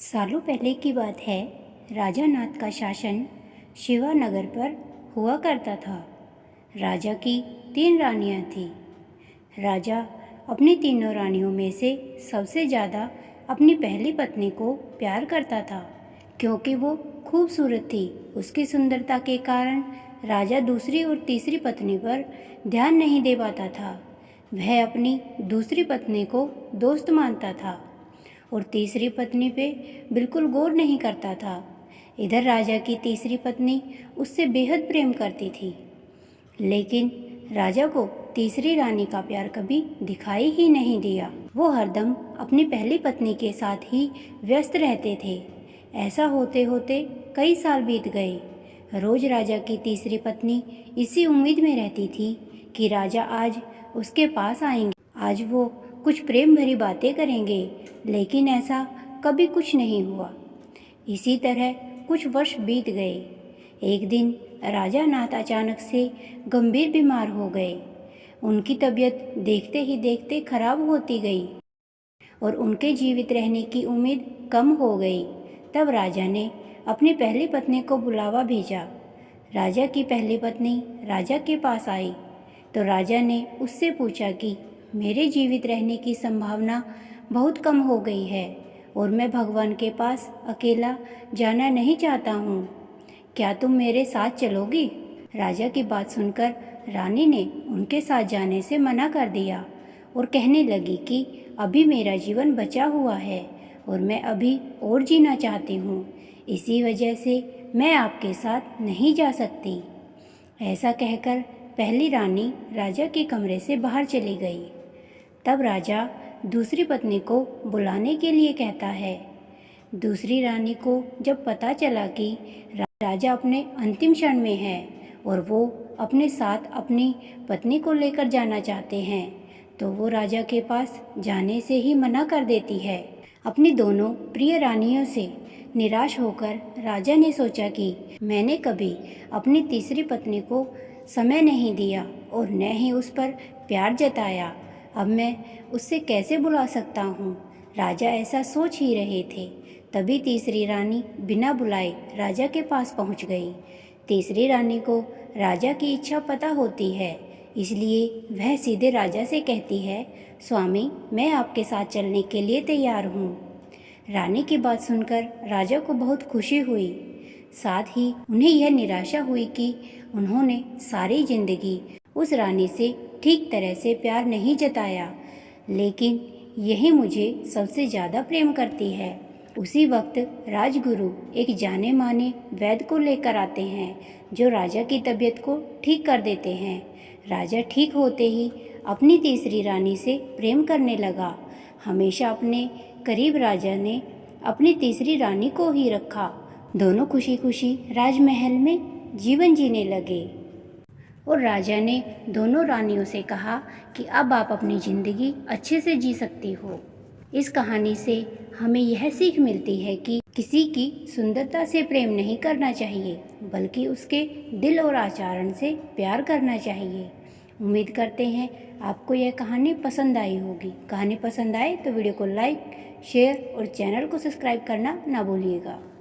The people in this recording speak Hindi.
सालों पहले की बात है। राजा नाथ का शासन शिवानगर पर हुआ करता था। राजा की 3 रानियां थीं। राजा अपनी तीनों रानियों में से सबसे ज़्यादा अपनी पहली पत्नी को प्यार करता था, क्योंकि वो खूबसूरत थी। उसकी सुंदरता के कारण राजा दूसरी और तीसरी पत्नी पर ध्यान नहीं दे पाता था। वह अपनी दूसरी पत्नी को दोस्त मानता था और तीसरी पत्नी पे बिल्कुल गौर नहीं करता था। इधर राजा की तीसरी पत्नी उससे बेहद प्रेम करती थी, लेकिन राजा को तीसरी रानी का प्यार कभी दिखाई ही नहीं दिया। वो हरदम अपनी पहली पत्नी के साथ ही व्यस्त रहते थे। ऐसा होते होते कई साल बीत गए। रोज राजा की तीसरी पत्नी इसी उम्मीद में रहती थी कि राजा आज उसके पास आएंगे, आज वो कुछ प्रेम भरी बातें करेंगे, लेकिन ऐसा कभी कुछ नहीं हुआ। इसी तरह कुछ वर्ष बीत गए। एक दिन राजा नाथ अचानक से गंभीर बीमार हो गए। उनकी तबीयत देखते ही देखते खराब होती गई और उनके जीवित रहने की उम्मीद कम हो गई। तब राजा ने अपनी पहली पत्नी को बुलावा भेजा। राजा की पहली पत्नी राजा के पास आई तो राजा ने उससे पूछा कि मेरे जीवित रहने की संभावना बहुत कम हो गई है और मैं भगवान के पास अकेला जाना नहीं चाहता हूँ। क्या तुम मेरे साथ चलोगी? राजा की बात सुनकर रानी ने उनके साथ जाने से मना कर दिया और कहने लगी कि अभी मेरा जीवन बचा हुआ है और मैं अभी और जीना चाहती हूँ, इसी वजह से मैं आपके साथ नहीं जा सकती। ऐसा कहकर पहली रानी राजा के कमरे से बाहर चली गई। तब राजा दूसरी पत्नी को बुलाने के लिए कहता है। दूसरी रानी को जब पता चला कि राजा अपने अंतिम क्षण में है और वो अपने साथ अपनी पत्नी को लेकर जाना चाहते हैं, तो वो राजा के पास जाने से ही मना कर देती है। अपनी दोनों प्रिय रानियों से निराश होकर राजा ने सोचा कि मैंने कभी अपनी तीसरी पत्नी को समय नहीं दिया और न ही उस पर प्यार जताया, अब मैं उससे कैसे बुला सकता हूँ। राजा ऐसा सोच ही रहे थे, तभी तीसरी रानी बिना बुलाए राजा के पास पहुँच गई। तीसरी रानी को राजा की इच्छा पता होती है, इसलिए वह सीधे राजा से कहती है, स्वामी, मैं आपके साथ चलने के लिए तैयार हूँ। रानी की बात सुनकर राजा को बहुत खुशी हुई, साथ ही उन्हें यह निराशा हुई कि उन्होंने सारी जिंदगी उस रानी से ठीक तरह से प्यार नहीं जताया, लेकिन यही मुझे सबसे ज़्यादा प्रेम करती है। उसी वक्त राजगुरु एक जाने माने वैद्य को लेकर आते हैं, जो राजा की तबीयत को ठीक कर देते हैं। राजा ठीक होते ही अपनी तीसरी रानी से प्रेम करने लगा। हमेशा अपने करीब राजा ने अपनी तीसरी रानी को ही रखा। दोनों खुशी खुशी राजमहल में जीवन जीने लगे और राजा ने दोनों रानियों से कहा कि अब आप अपनी ज़िंदगी अच्छे से जी सकती हो। इस कहानी से हमें यह सीख मिलती है कि किसी की सुंदरता से प्रेम नहीं करना चाहिए, बल्कि उसके दिल और आचरण से प्यार करना चाहिए। उम्मीद करते हैं आपको यह कहानी पसंद आई होगी। कहानी पसंद आए तो वीडियो को लाइक, शेयर और चैनल को सब्सक्राइब करना ना भूलिएगा।